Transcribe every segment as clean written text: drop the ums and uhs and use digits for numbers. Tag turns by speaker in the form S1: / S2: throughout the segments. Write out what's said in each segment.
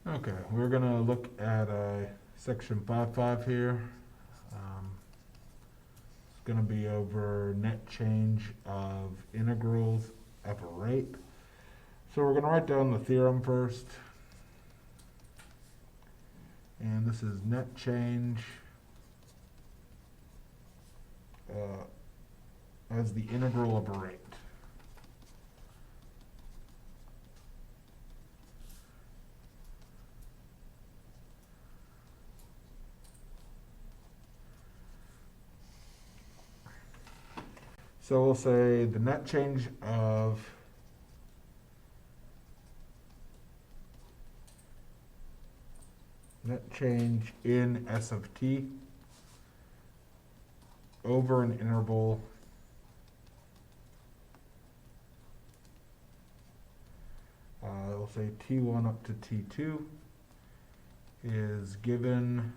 S1: Okay, we're gonna look at section 5.5 here. It's gonna be over net change of integrals of a rate. So we're gonna write down the theorem first. And this is net change as the integral of a rate. So we'll say the net change in S of t over an interval we'll say t1 up to t2 is given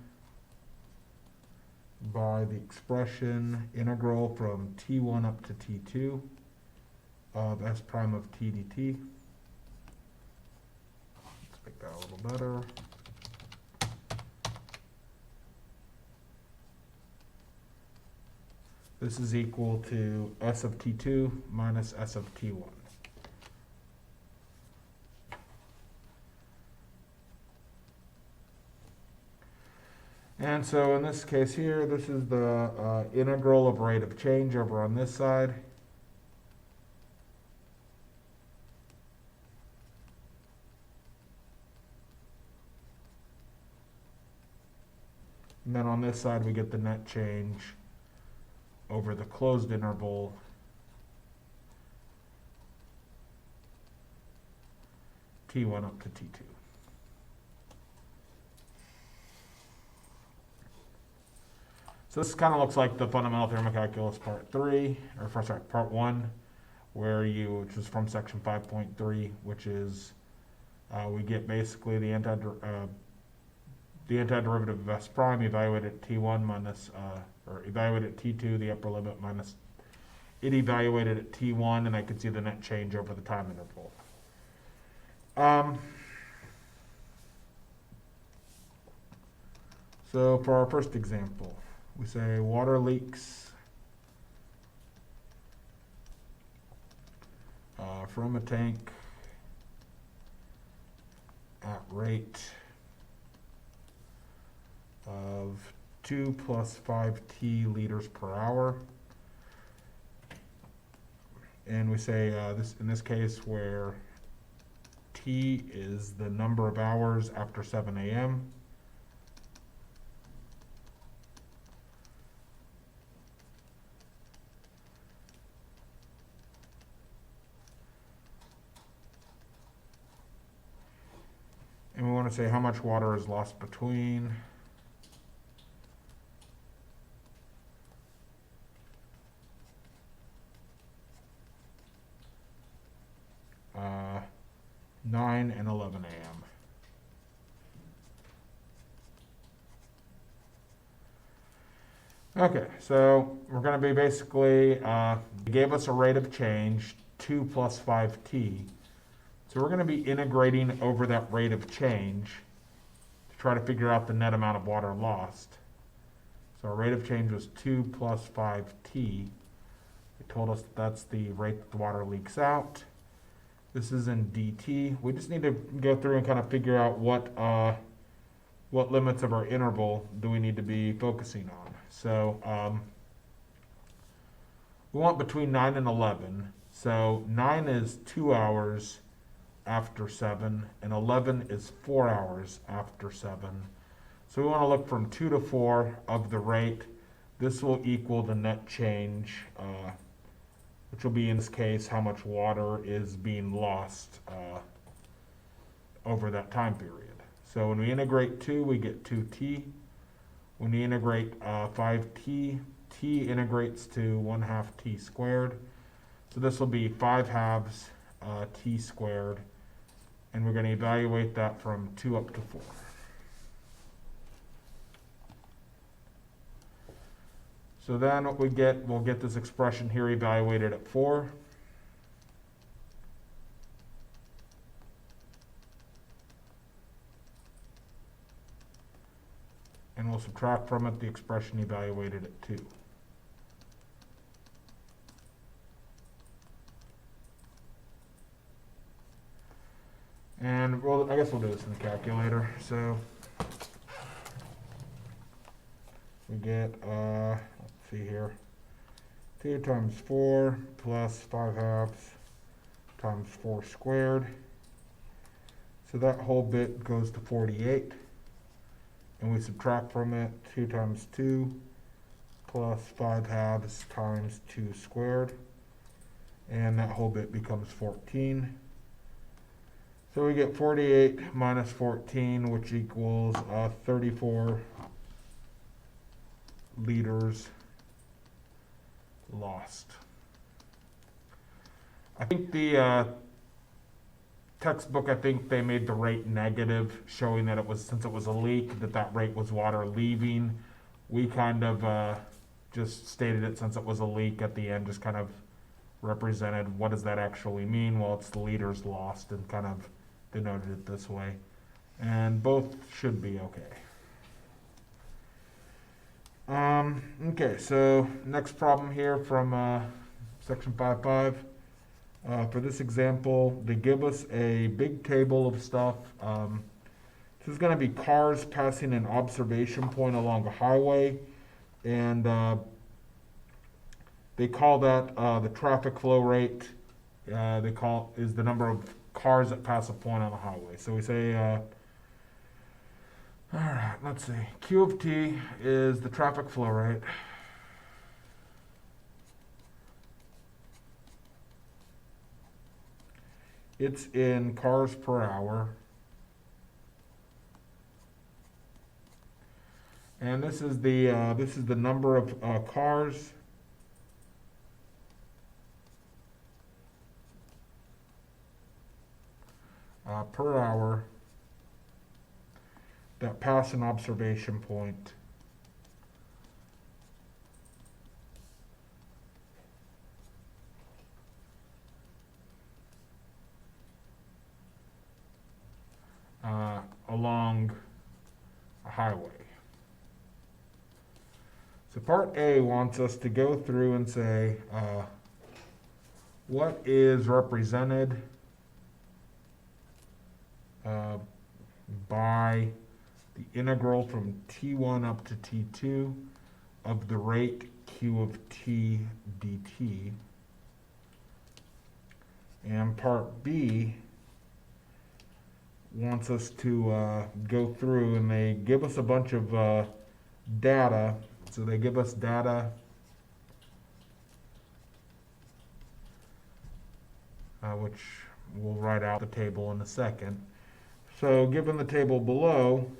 S1: by the expression integral from t1 up to t2 of s prime of t dt. Let's make that a little better. This is equal to s of t2 minus s of t1. And so in this case here, this is the integral of rate of change over on this side. And then on this side, we get the net change over the closed interval t1 up to t2. So this kind of looks like the fundamental theorem of calculus part 3, or sorry, part 1, which is from section 5.3, which is we get basically the antiderivative of s prime evaluated at t1 minus, or evaluated at t2, the upper limit minus it evaluated at t1, and I can see the net change over the time interval. So for our first example, we say water leaks from a tank at rate of 2 plus 5t liters per hour. And we say in this case where t is the number of hours after 7 a.m. And we want to say how much water is lost between uh, 9 and 11 a.m. Okay, so we're going to be basically, they gave us a rate of change, 2 plus 5t. So we're going to be integrating over that rate of change to try to figure out the net amount of water lost. So our rate of change was 2 plus 5t. They told us that's the rate that the water leaks out. This is in dt. We just need to go through and kind of figure out what limits of our interval do we need to be focusing on. So we want between 9 and 11. So 9 is 2 hours after 7, and 11 is 4 hours after 7. So we want to look from 2 to 4 of the rate. This will equal the net change, which will be in this case how much water is being lost over that time period. So when we integrate 2, we get 2t. When we integrate 5t, t integrates to 1/2 t squared. So this will be 5/2 t squared. And we're going to evaluate that from 2 up to 4. So then what we get, we'll get this expression here evaluated at 4. and we'll subtract from it the expression evaluated at 2. And well, I guess we'll do this in the calculator. So we get, let's see here, 2 times 4 plus 5 halves times 4 squared. So that whole bit goes to 48. And we subtract from it 2 times 2 plus 5 halves times 2 squared. And that whole bit becomes 14. So we get 48 minus 14, which equals 34 liters lost. I think the textbook, I think they made the rate negative, showing that it was, since it was a leak, that rate was water leaving. We kind of just stated it, since it was a leak at the end, just kind of represented what does that actually mean. Well, it's the liters lost, and kind of denoted it this way. And both should be okay. Okay, so next problem here from section 5.5. For this example, they give us a big table of stuff. This is going to be cars passing an observation point along a highway, and they call that the traffic flow rate. They call is the number of cars that pass a point on the highway. So we say, all right, let's see. Q of t is the traffic flow rate. It's in cars per hour. And this is the number of cars per hour that pass an observation point along a highway. So part A wants us to go through and say what is represented by the integral from t1 up to t2 of the rate q of t dt. And part B wants us to go through, and they give us a bunch of data. So they give us data which we'll write out the table in a second. So given the table below,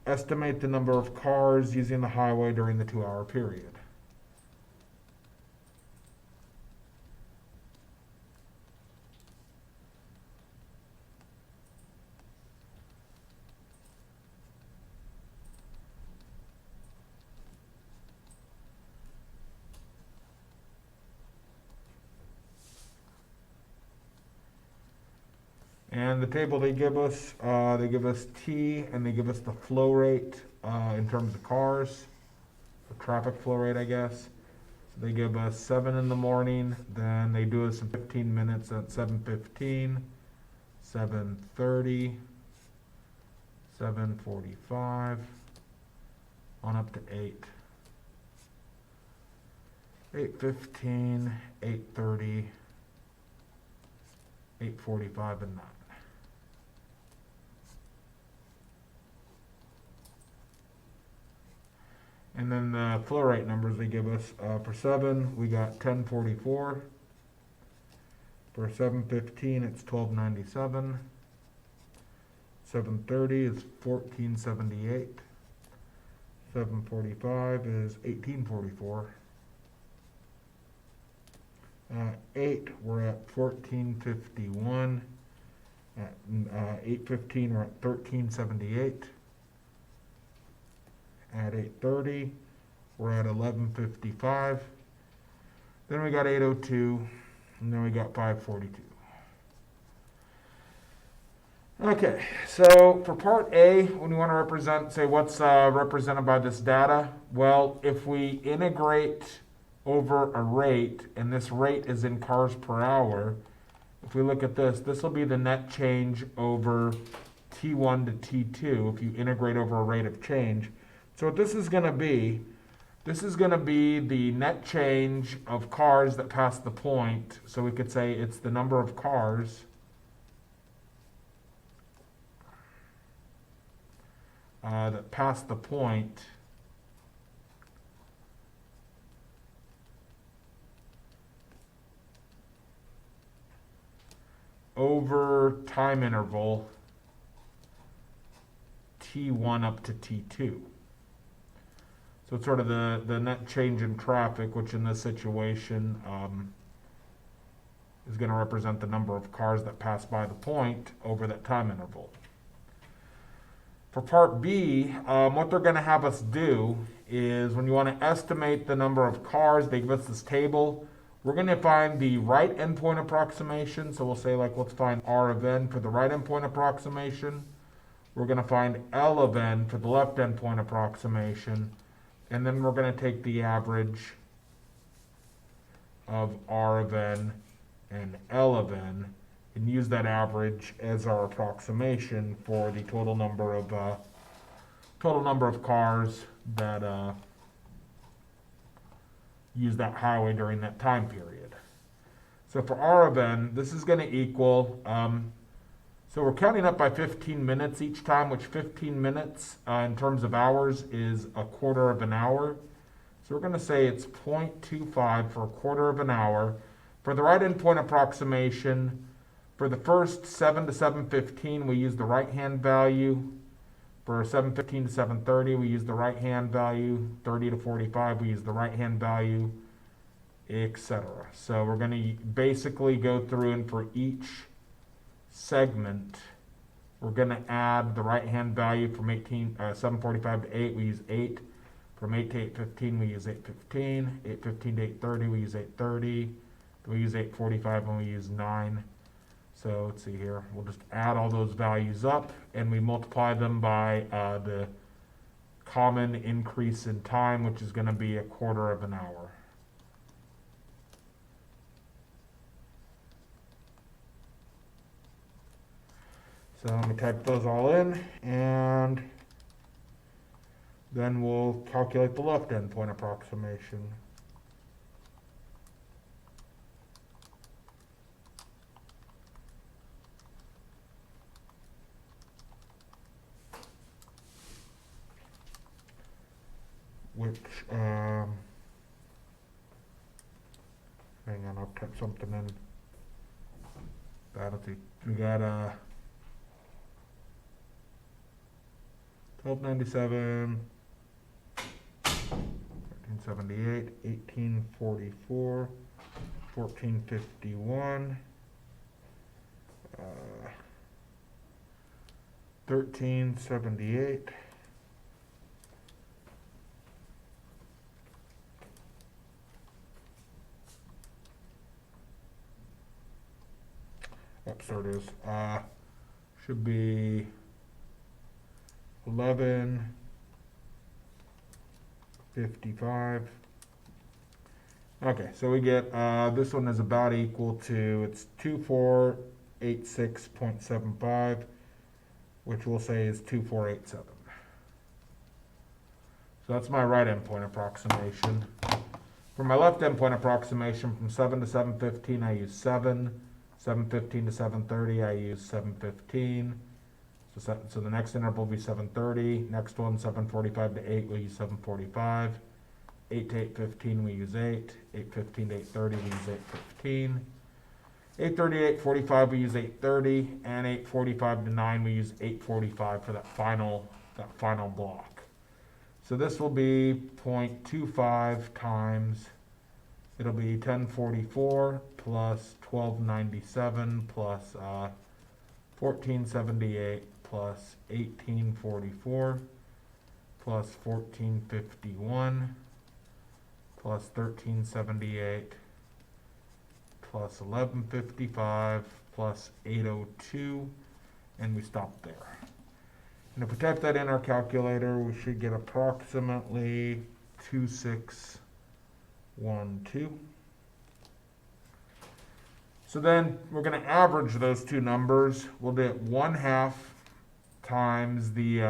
S1: estimate the number of cars using the highway during the 2-hour period. And the table they give us T, and they give us the flow rate in terms of cars, the traffic flow rate, I guess. So they give us 7 in the morning, then they do us in 15 minutes at 7:15, 7:30, 7:45, on up to 8. 8:15, 8:30, 8:45, and 9. And then the flow rate numbers they give us, for 7, we got 1044. For 7:15, it's 1297. 7:30 is 1478. 7:45 is 1844. 8, we're at 1451. At 8:15, we're at 1378. At 8:30, we're at 1155. Then we got 8:02, and then we got 5:42. Okay, so for part A, when you want to represent, say what's represented by this data, well, if we integrate over a rate, and this rate is in cars per hour, if we look at this, this will be the net change over T1 to T2 if you integrate over a rate of change. So what this is going to be, this is going to be the net change of cars that pass the point. So we could say it's the number of cars that pass the point over time interval T1 up to T2. So it's sort of the net change in traffic, which in this situation is going to represent the number of cars that pass by the point over that time interval. For part B, what they're going to have us do is when you want to estimate the number of cars, they give us this table. We're going to find the right endpoint approximation. So we'll say, like, let's find R of n for the right endpoint approximation. We're going to find L of n for the left endpoint approximation. And then we're going to take the average of R of n and L of n and use that average as our approximation for the total number of cars that use that highway during that time period. So for R of n, this is going to equal, so we're counting up by 15 minutes each time, which 15 minutes in terms of hours is a quarter of an hour. So we're going to say it's 0.25 for a quarter of an hour. For the right endpoint approximation, for the first 7 to 7:15, we use the right-hand value. For 7:15 to 7:30, we use the right-hand value. 30 to 45, we use the right-hand value, etc. So we're going to basically go through, and for each segment, we're going to add the right-hand value from 7:45 to 8, we use 8. From 8 to 8:15, we use 8:15. 8:15 to 8:30, we use 8:30. We use 8:45 and we use 9. So let's see here. We'll just add all those values up and we multiply them by the common increase in time, which is going to be a quarter of an hour. So let me type those all in, and then we'll calculate the left endpoint approximation. Which, hang on, I'll type something in. Let's see, we got 1297, 1378, 1844, 1451, 1378. Oops, there it is. Should be 1155. Okay, so we get this one is about equal to, it's 2486.75, which we'll say is 2487. So that's my right endpoint approximation. For my left endpoint approximation, from 7 to 7:15, I use 7. 7:15 to 7:30, I use 7:15. So the next interval will be 7:30. Next one, 7:45 to 8, we use 7:45. 8 to 8:15, we use 8. 8:15 to 8:30, we use 8:15. 8:30 to 8:45, we use 8:30. And 8:45 to 9, we use 8:45 for that final block. So this will be 0.25 times, it'll be 1044 plus 1297 plus 1478 plus 1844 plus 1451 plus 1378 plus 1155 plus 802, and we stop there. And if we type that in our calculator, we should get approximately 2612. So then we're going to average those two numbers. We'll get 1/2 times the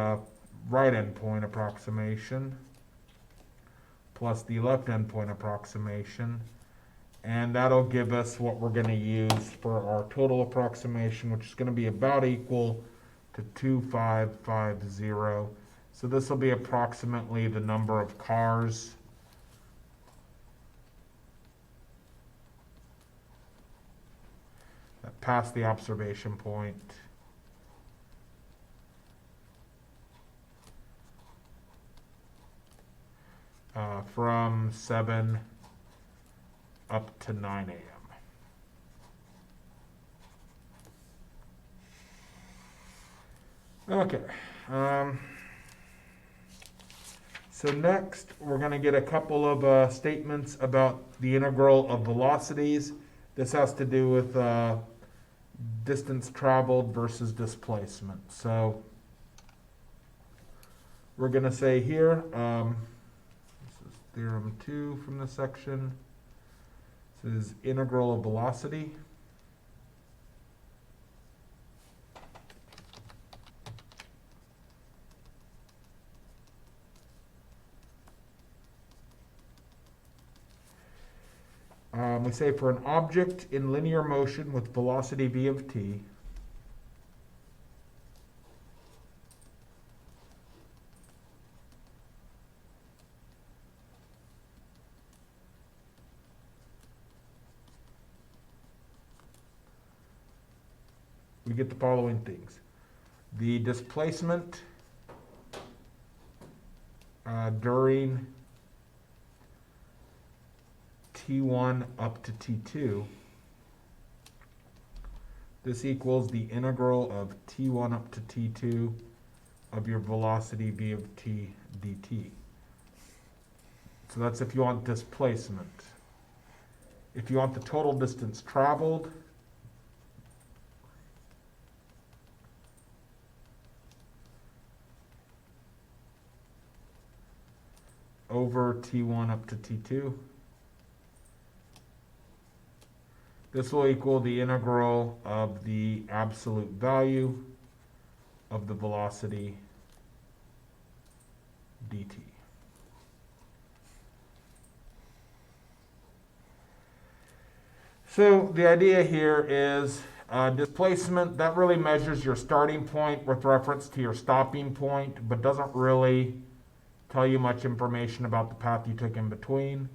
S1: right endpoint approximation plus the left endpoint approximation. And that'll give us what we're going to use for our total approximation, which is going to be about equal to 2550. So this will be approximately the number of cars that pass the observation point from 7 up to 9 a.m. Okay. So next, we're going to get a couple of statements about the integral of velocities. This has to do with distance traveled versus displacement. So we're going to say here, this is theorem 2 from this section. This is integral of velocity. We say for an object in linear motion with velocity v of t, we get the following things. The displacement during T1 up to T2, this equals the integral of T1 up to T2 of your velocity v of t dt. So that's if you want displacement. If you want the total distance traveled, over T1 up to T2, this will equal the integral of the absolute value of the velocity dt. So the idea here is displacement, that really measures your starting point with reference to your stopping point, but doesn't really tell you much information about the path you took in between.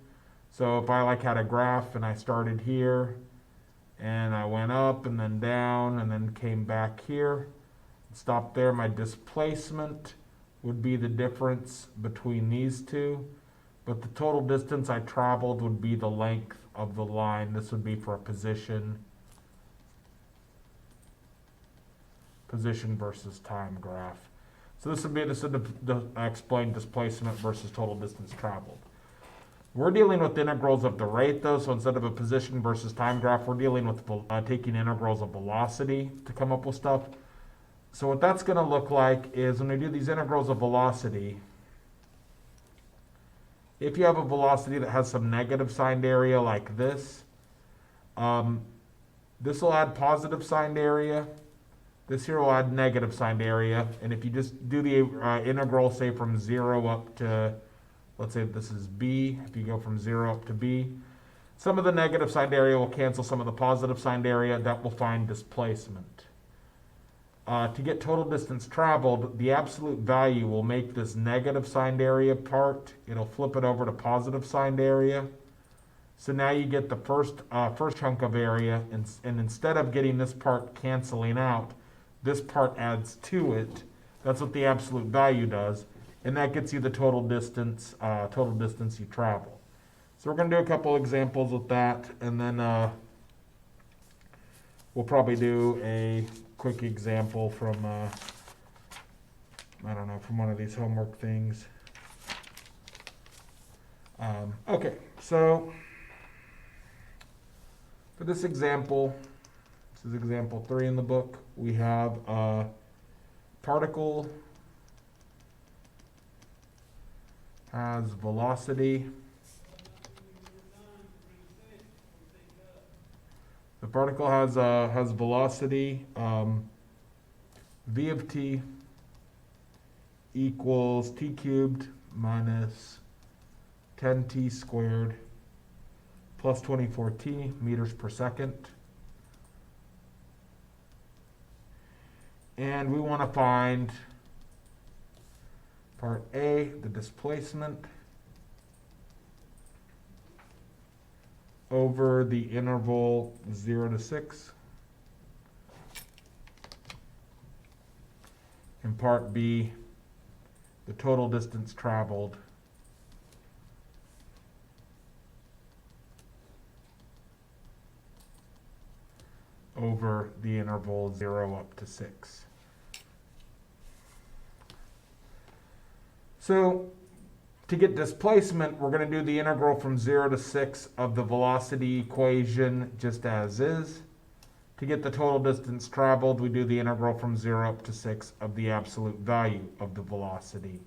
S1: So if I had a graph and I started here, and I went up and then down and then came back here, stopped there, my displacement would be the difference between these two, but the total distance I traveled would be the length of the line. This would be for a position versus time graph. So this would explain displacement versus total distance traveled. We're dealing with integrals of the rate, though, so instead of a position versus time graph, we're dealing with taking integrals of velocity to come up with stuff. So what that's going to look like is when we do these integrals of velocity, if you have a velocity that has some negative signed area like this, this will add positive signed area. This here will add negative signed area. And if you just do the integral, say, from 0 up to, let's say this is b, if you go from 0 up to b, some of the negative signed area will cancel some of the positive signed area. That will find displacement. To get total distance traveled, the absolute value will make this negative signed area part. It'll flip it over to positive signed area. So now you get the first chunk of area, and instead of getting this part canceling out, this part adds to it. That's what the absolute value does. And that gets you the total distance you travel. So we're going to do a couple examples with that, and then we'll probably do a quick example from, from one of these homework things. Okay, so for this example, This is example 3 in the book. We have a particle has velocity. The particle has velocity v of t equals t cubed minus 10t squared plus 24t meters per second. And we want to find part A, the displacement over the interval 0 to 6. And part B, the total distance traveled over the interval 0 up to 6. So to get displacement, we're going to do the integral from 0 to 6 of the velocity equation just as is. To get the total distance traveled, we do the integral from 0 up to 6 of the absolute value of the velocity.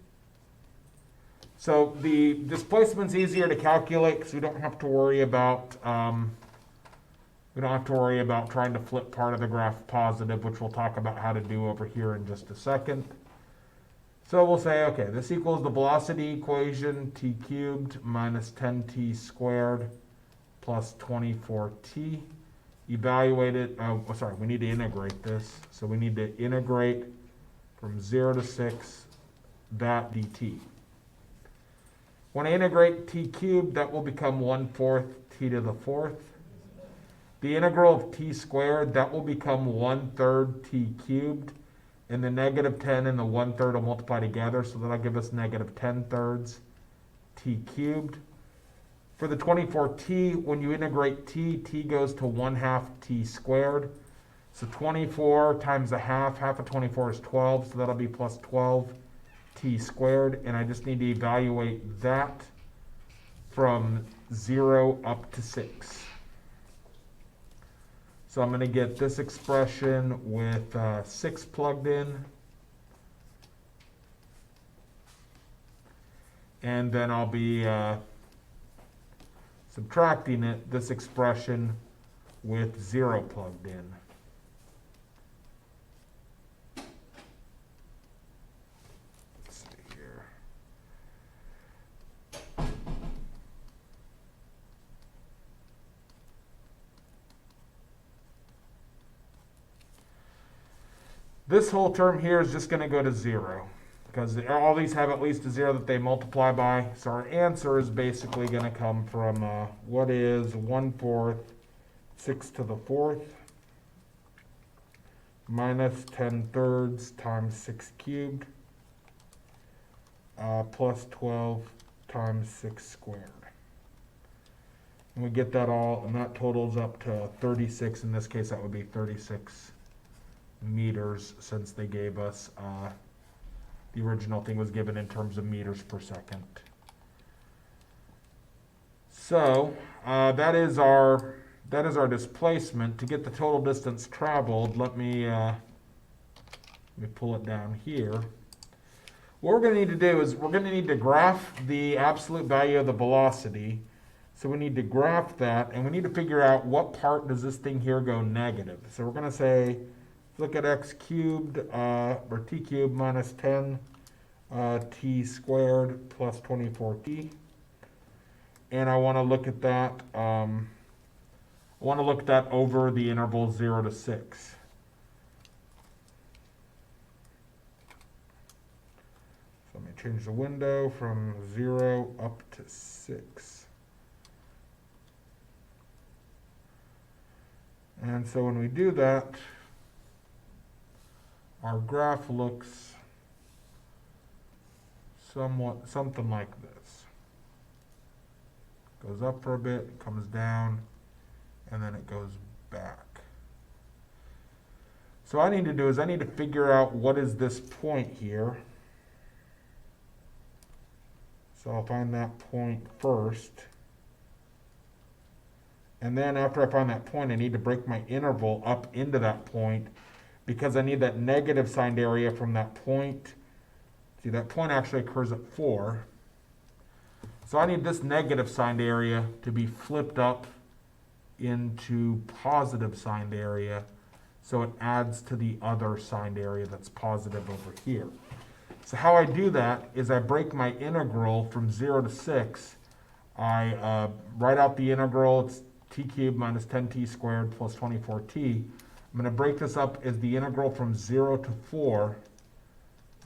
S1: So the displacement's easier to calculate because we don't have to worry about trying to flip part of the graph positive, which we'll talk about how to do over here in just a second. So we'll say, okay, this equals the velocity equation, t cubed minus 10t squared plus 24t. Evaluate it, we need to integrate this. So we need to integrate from 0 to 6 that dt. When I integrate t cubed, that will become 1/4 t to the 4th. The integral of t squared, that will become 1/3 t cubed. And the negative 10 and the 1/3 will multiply together, so that'll give us negative 10/3 t cubed. For the 24t, when you integrate t goes to 1/2 t squared. So 24 times a half of 24 is 12, so that'll be plus 12 t squared. And I just need to evaluate that from 0 up to 6. So I'm going to get this expression with 6 plugged in. And then I'll be subtracting this expression with 0 plugged in. Let's see here. This whole term here is just going to go to 0 because all these have at least a 0 that they multiply by. So our answer is basically going to come from what is 1/4 6 to the 4th minus 10/3 times 6 cubed plus 12 times 6 squared. And we get that all, and that totals up to 36. In this case, that would be 36 meters, since they gave us the original thing was given in terms of meters per second. So that is our displacement. To get the total distance traveled, let me pull it down here. What we're going to need to do is we're going to need to graph the absolute value of the velocity. So we need to graph that, and we need to figure out what part does this thing here go negative. So we're going to say, look at x cubed, or t cubed minus 10 t squared plus 24t. And I want to look at that, over the interval 0 to 6. So let me change the window from 0 up to 6. And so when we do that, our graph looks something like this. Goes up for a bit, comes down, and then it goes back. So what I need to do is I need to figure out what is this point here. So I'll find that point first. And then after I find that point, I need to break my interval up into that point because I need that negative signed area from that point. See, that point actually occurs at 4. So I need this negative signed area to be flipped up into positive signed area so it adds to the other signed area that's positive over here. So how I do that is I break my integral from 0 to 6. I write out the integral. It's t cubed minus 10t squared plus 24t. I'm going to break this up as the integral from 0 to 4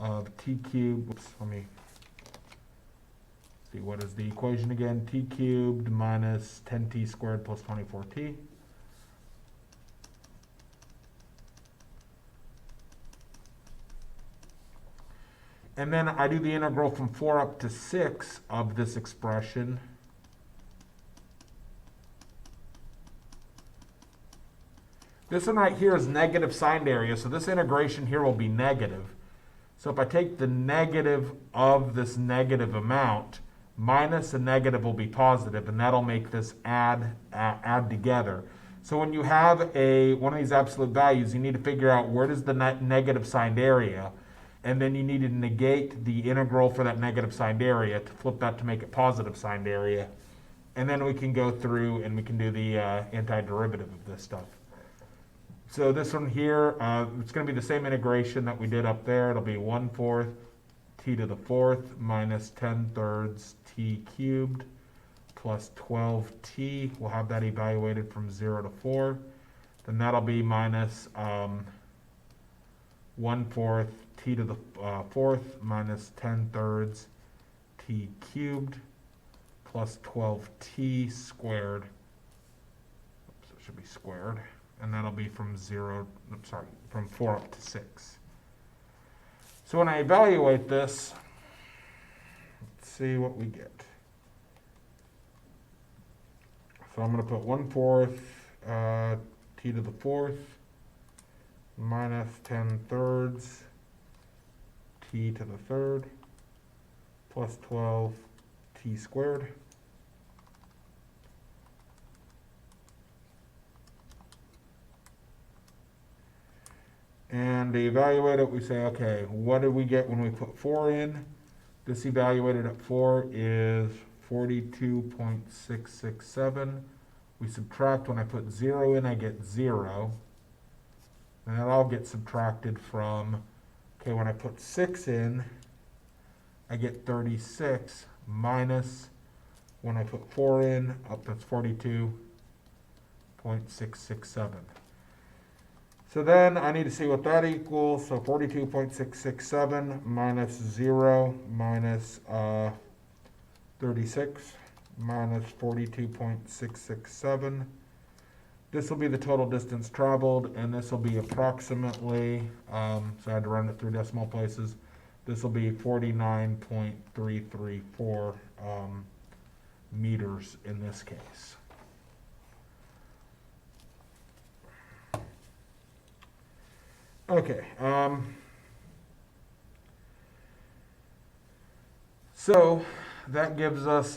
S1: of t cubed. Oops, let me see, what is the equation again? T cubed minus 10t squared plus 24t. And then I do the integral from 4 up to 6 of this expression. This one right here is negative signed area, so this integration here will be negative. So if I take the negative of this negative amount, minus a negative will be positive, and that'll make this add together. So when you have one of these absolute values, you need to figure out where does the negative signed area, and then you need to negate the integral for that negative signed area to flip that to make it positive signed area. And then we can go through and we can do the antiderivative of this stuff. So this one here, it's going to be the same integration that we did up there. It'll be 1/4 t to the 4th minus 10/3 t cubed plus 12t. We'll have that evaluated from 0 to 4. Then that'll be minus 1/4 t to the 4th minus 10/3 t cubed plus 12t squared. Oops, it should be squared. And that'll be from 4 up to 6. So when I evaluate this, let's see what we get. So I'm going to put 1/4 t to the 4th minus 10/3 t to the 3rd plus 12t squared. And to evaluate it, we say, okay, what did we get when we put 4 in? This evaluated at 4 is 42.667. We subtract, when I put 0 in, I get 0. And that all gets subtracted from, okay, when I put 6 in, I get 36 minus, when I put 4 in, that's 42.667. So then I need to see what that equals. So 42.667 minus 0 minus 36 minus 42.667. This will be the total distance traveled, and this will be approximately, so I had to run it through decimal places. This will be 49.334 meters in this case. Okay, so that gives us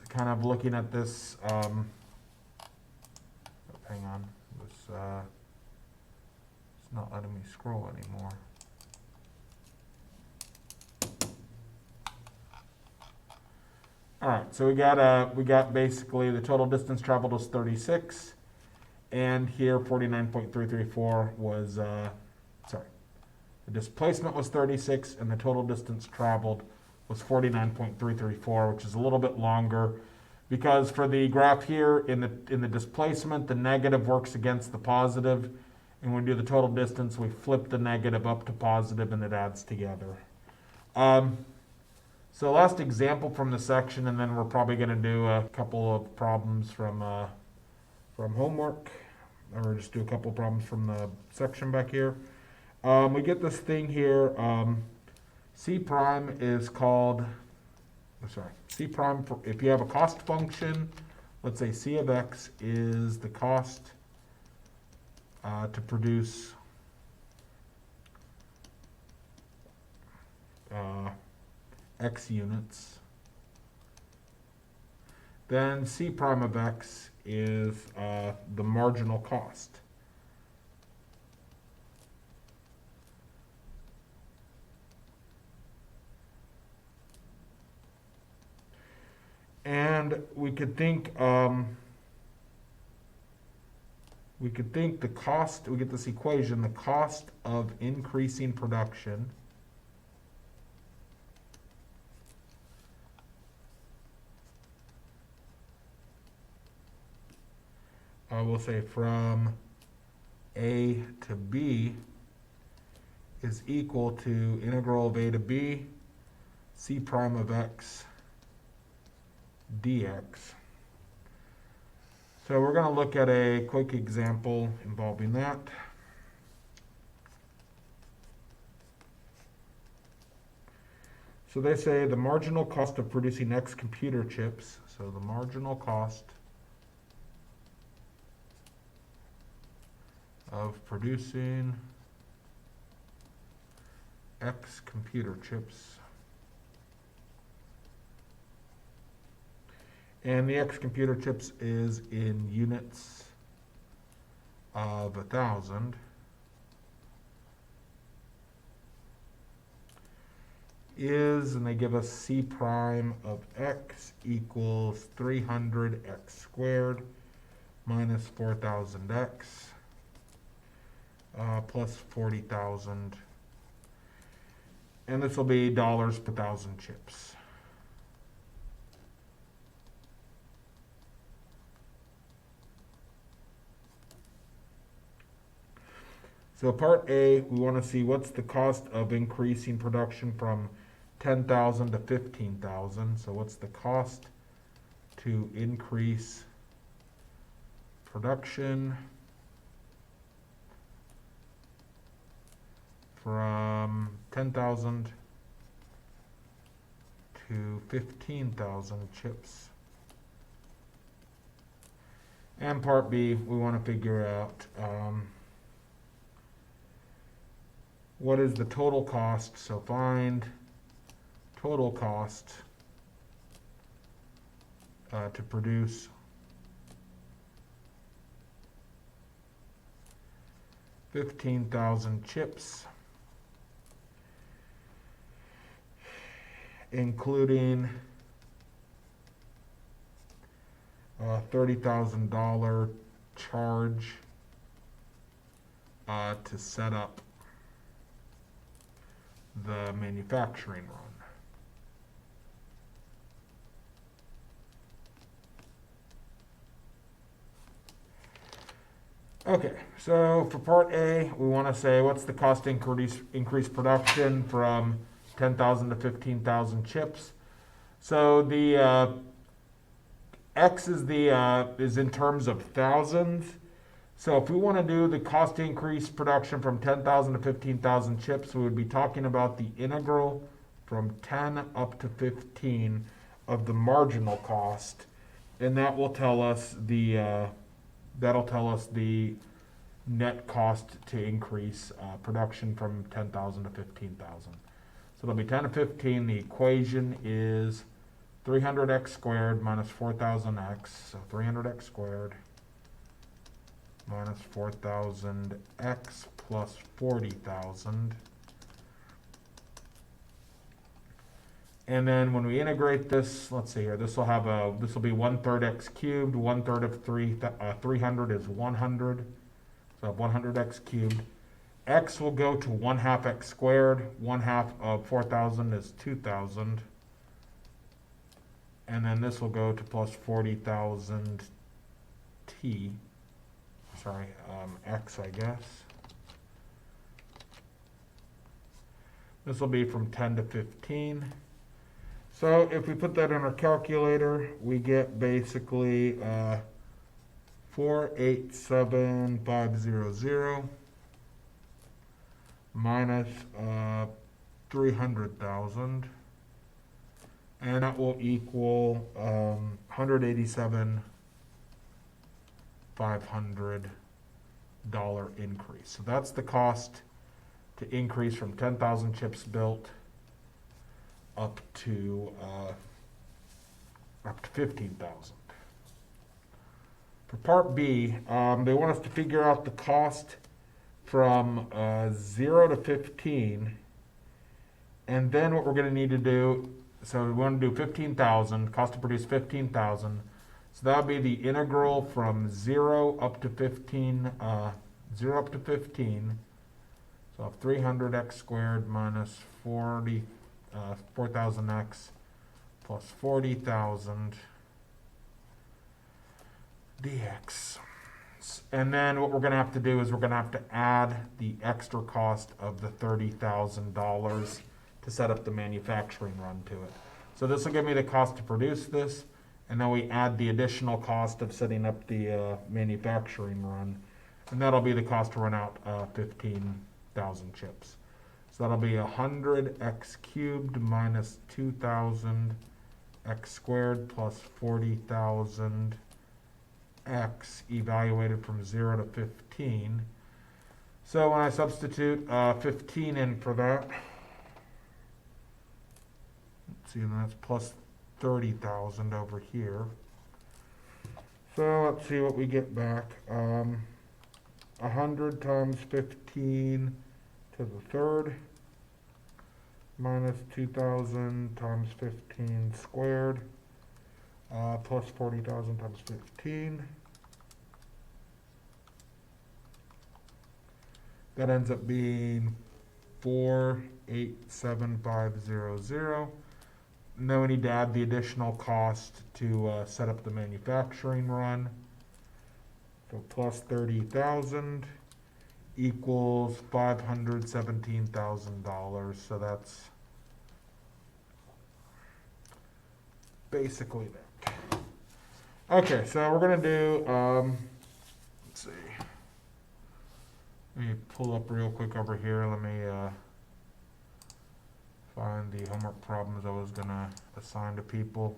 S1: kind of looking at this. Hang on, it's not letting me scroll anymore. All right, so we got basically the total distance traveled was 36. And here, 49.334 was, the displacement was 36, and the total distance traveled was 49.334, which is a little bit longer, because for the graph here, in the displacement, the negative works against the positive, and when we do the total distance, we flip the negative up to positive, and it adds together. So last example from the section, and then we're probably going to do a couple of problems from homework, or just do a couple of problems from the section back here. We get this thing here, C prime is called, C prime, if you have a cost function, let's say C of x is the cost to produce x units, then C prime of X is the marginal cost. And we could think the cost, we get this equation, the cost of increasing production we'll say from A to B is equal to integral of A to B, C prime of X dx. So we're going to look at a quick example involving that. So they say the marginal cost of producing X computer chips, so the marginal cost of producing X computer chips, and the X computer chips is in units of 1,000, is, and they give us C prime of X equals 300X squared minus 4,000X plus 40,000. And this will be dollars per thousand chips. So part A, we want to see what's the cost of increasing production from 10,000 to 15,000. So what's the cost to increase production from 10,000 to 15,000 chips? And part B, we want to figure out what is the total cost. So find total cost to produce 15,000 chips, including $30,000 charge to set up the manufacturing run. Okay, so for part A, we want to say what's the cost to increase production from 10,000 to 15,000 chips. So the X is in terms of thousands. So if we want to do the cost to increase production from 10,000 to 15,000 chips, we would be talking about the integral from 10 up to 15 of the marginal cost, and that will tell us the net cost to increase production from 10,000 to 15,000. So it'll be 10 to 15. The equation is 300x squared minus 4,000x, so 300x squared minus 4,000x plus 40,000. And then when we integrate this, let's see here, this will be 1/3 x cubed, 1/3 of 300 is 100, so 100x cubed. X will go to 1/2 x squared, 1/2 of 4,000 is 2,000. And then this will go to plus 40,000 x, I guess. This will be from 10 to 15. So if we put that in our calculator, we get basically 487,500 minus 300,000, and that will equal 187,500 increase. So that's the cost to increase from 10,000 chips built up to 15,000. For part B, they want us to figure out the cost from 0 to 15. And then what we're going to need to do, so we want to do 15,000, cost to produce 15,000. So that would be the integral from 0 up to 15, 0 up to 15. So 300x squared minus 4,000x plus 40,000 dx. And then what we're going to have to do is we're going to have to add the extra cost of the $30,000 to set up the manufacturing run to it. So this will give me the cost to produce this, and then we add the additional cost of setting up the manufacturing run, and that'll be the cost to run out 15,000 chips. So that'll be 100x cubed minus 2,000 x squared plus 40,000 x evaluated from 0 to 15. So when I substitute 15 in for that, let's see, that's plus 30,000 over here. So let's see what we get back. 100 times 15 to the third minus 2,000 times 15 squared plus 40,000 times 15. That ends up being 487,500. And then we need to add the additional cost to set up the manufacturing run. So plus 30,000 equals $517,000. So that's basically that. Okay, so we're going to do, let's see. Let me pull up real quick over here. Let me find the homework problems I was going to assign to people.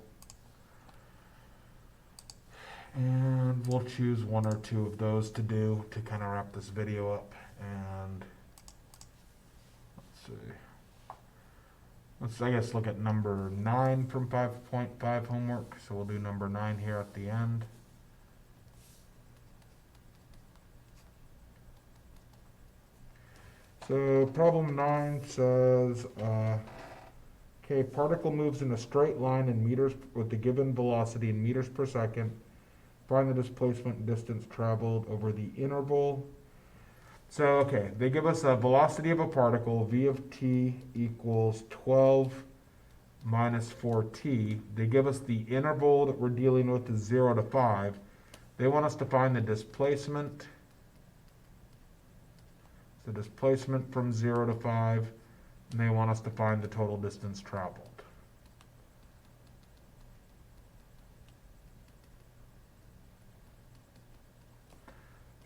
S1: And we'll choose one or two of those to do to kind of wrap this video up. And let's see. Let's, I guess, look at number 9 from 5.5 homework. So we'll do number 9 here at the end. So problem 9 says, okay, particle moves in a straight line in meters with the given velocity in meters per second. Find the displacement and distance traveled over the interval. So, okay, they give us a velocity of a particle, v of t equals 12 minus 4t. They give us the interval that we're dealing with is 0 to 5. They want us to find the displacement. The displacement from 0 to 5, and they want us to find the total distance traveled.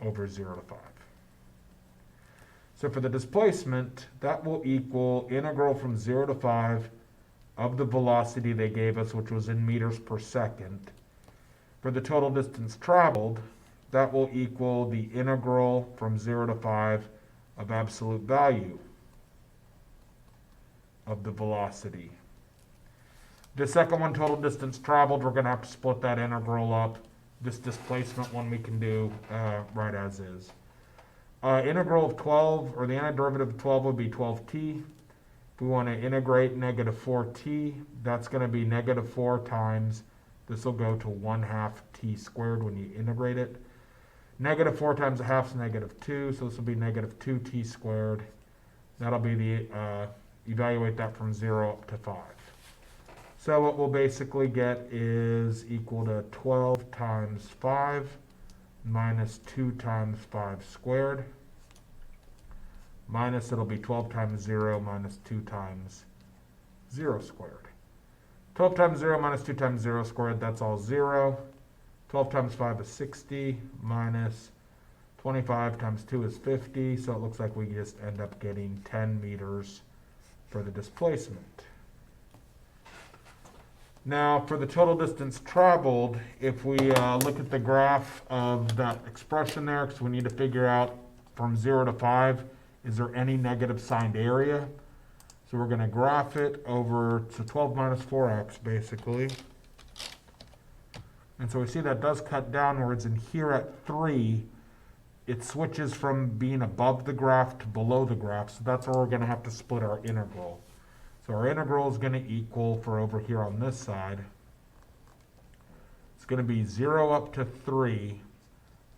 S1: Over 0 to 5. So for the displacement, that will equal integral from 0 to 5 of the velocity they gave us, which was in meters per second. For the total distance traveled, that will equal the integral from 0 to 5 of absolute value of the velocity. The second one, total distance traveled, we're going to have to split that integral up. This displacement one we can do right as is. Integral of 12, or the antiderivative of 12 would be 12t. If we want to integrate negative 4t, that's going to be negative 4 times, this will go to 1/2 t squared when you integrate it. Negative 4 times a half is negative 2, so this will be negative 2t squared. That'll be the, evaluate that from 0 up to 5. So what we'll basically get is equal to 12 times 5 minus 2 times 5 squared. Minus, it'll be 12 times 0 minus 2 times 0 squared. 12 times 0 minus 2 times 0 squared, that's all 0. 12 times 5 is 60, minus 25 times 2 is 50, so it looks like we just end up getting 10 meters for the displacement. Now, for the total distance traveled, if we look at the graph of that expression there, because we need to figure out from 0 to 5, is there any negative signed area? So we're going to graph it over to 12 minus 4x, basically. And so we see that does cut downwards, and here at 3, it switches from being above the graph to below the graph, so that's where we're going to have to split our integral. So our integral is going to equal, for over here on this side, it's going to be 0 up to 3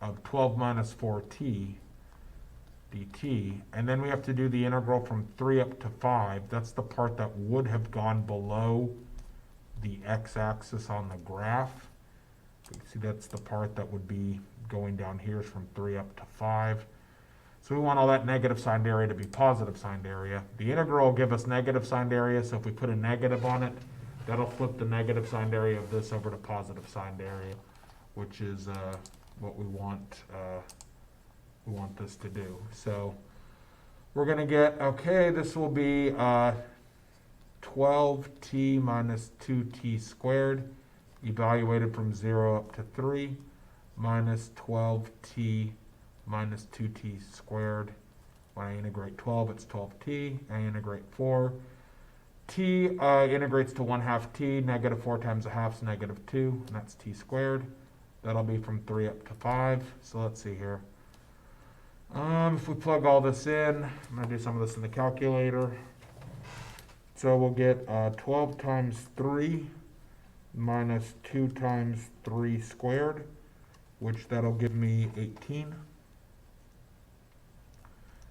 S1: of 12 minus 4t dt, and then we have to do the integral from 3 up to 5. That's the part that would have gone below the x-axis on the graph. You can see that's the part that would be going down here from 3 up to 5. So we want all that negative signed area to be positive signed area. The integral will give us negative signed area, so if we put a negative on it, that'll flip the negative signed area of this over to positive signed area, which is what we want this to do. So we're going to get, okay, this will be 12t minus 2t squared, evaluated from 0 up to 3, minus 12t minus 2t squared. When I integrate 12, it's 12t. I integrate 4. T integrates to 1/2 t. Negative 4 times a half is negative 2, and that's t squared. That'll be from 3 up to 5. So let's see here. If we plug all this in, I'm going to do some of this in the calculator. So we'll get 12 times 3 minus 2 times 3 squared, which that'll give me 18.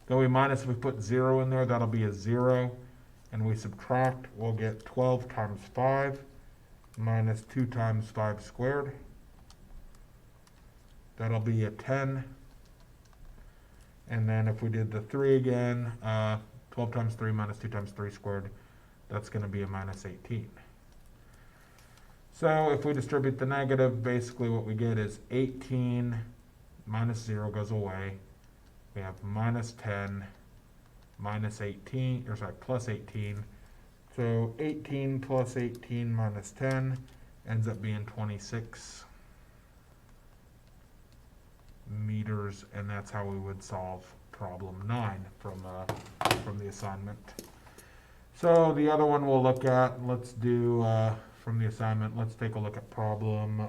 S1: Then if we put 0 in there, that'll be a 0. And we subtract, we'll get 12 times 5 minus 2 times 5 squared. That'll be a 10. And then if we did the 3 again, 12 times 3 minus 2 times 3 squared, that's going to be a minus 18. So if we distribute the negative, basically what we get is 18 minus 0 goes away. We have minus 10 minus 18, or sorry, plus 18. So 18 plus 18 minus 10 ends up being 26 meters, and that's how we would solve problem 9 from the assignment. So the other one we'll look at, let's do from the assignment, let's take a look at problem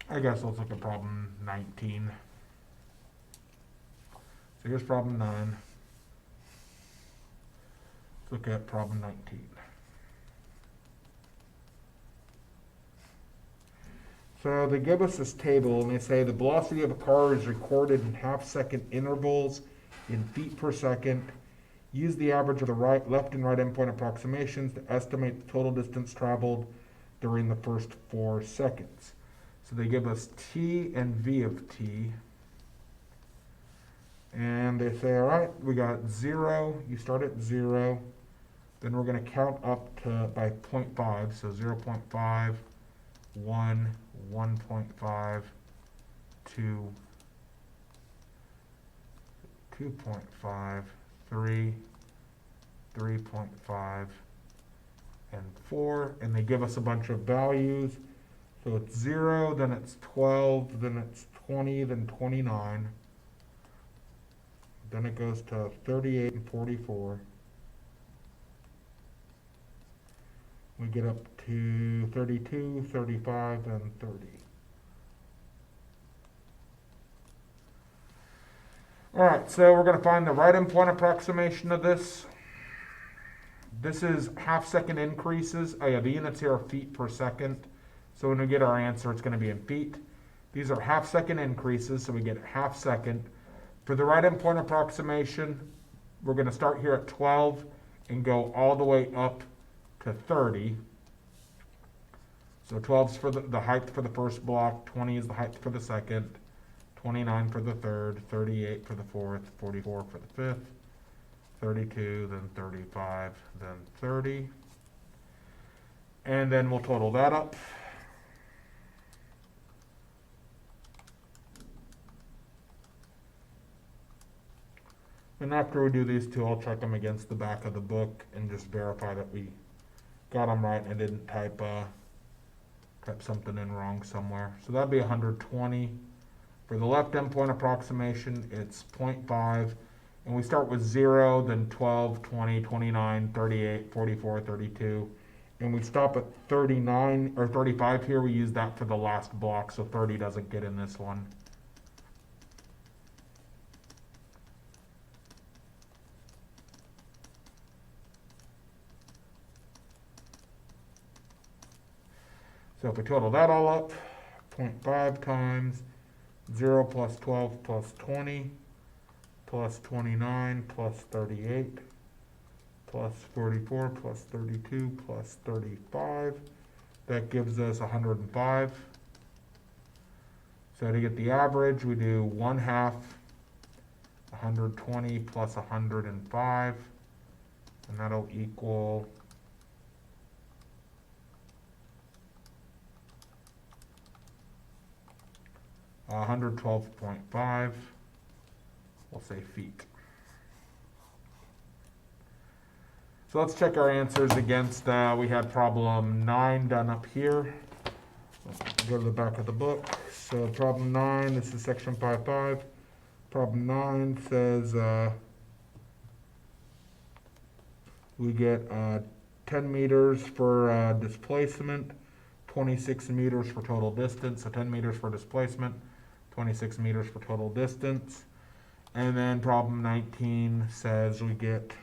S1: I guess let's look at problem 19. So here's problem 9. Let's look at problem 19. So they give us this table and they say the velocity of a car is recorded in half-second intervals in feet per second. Use the average of the left and right endpoint approximations to estimate the total distance traveled during the first 4 seconds. So they give us t and v of t. And they say, all right, we got 0. You start at 0. Then we're going to count up to by 0.5. So 0.5, 1, 1.5, 2, 2.5, 3, 3.5, and 4. And they give us a bunch of values. So it's 0, then it's 12, then it's 20, then 29. Then it goes to 38 and 44. We get up to 32, 35, and 30. All right, so we're going to find the right endpoint approximation of this. This is half-second increases. Oh yeah, the units here are feet per second. So when we get our answer, it's going to be in feet. These are half-second increases, so we get half second. For the right endpoint approximation, we're going to start here at 12 and go all the way up to 30. So 12 is for the height for the first block, 20 is the height for the second, 29 for the third, 38 for the fourth, 44 for the fifth, 32, then 35, then 30. And then we'll total that up. And after we do these two, I'll check them against the back of the book and just verify that we got them right and didn't type something in wrong somewhere. So that'd be 120. For the left endpoint approximation, it's 0.5. And we start with 0, then 12, 20, 29, 38, 44, 32. And we stop at 39 or 35 here. We use that for the last block, so 30 doesn't get in this one. So if we total that all up, 0.5 times 0 plus 12 plus 20 plus 29 plus 38 plus 44 plus 32 plus 35. That gives us 105. So to get the average, we do 1/2 120 plus 105, and that'll equal 112.5, we'll say feet. So let's check our answers against, we had problem 9 done up here. Go to the back of the book. So problem 9, this is section 5.5. Problem 9 says we get 10 meters for displacement, 26 meters for total distance. So 10 meters for displacement, 26 meters for total distance. And then problem 19 says we get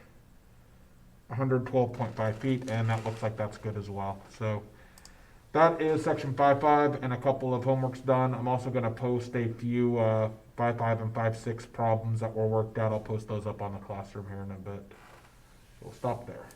S1: 112.5 feet, and that looks like that's good as well. So that is section 5.5 and a couple of homeworks done. I'm also going to post a few 5.5 and 5.6 problems that were worked out. I'll post those up on the classroom here in a bit. We'll stop there.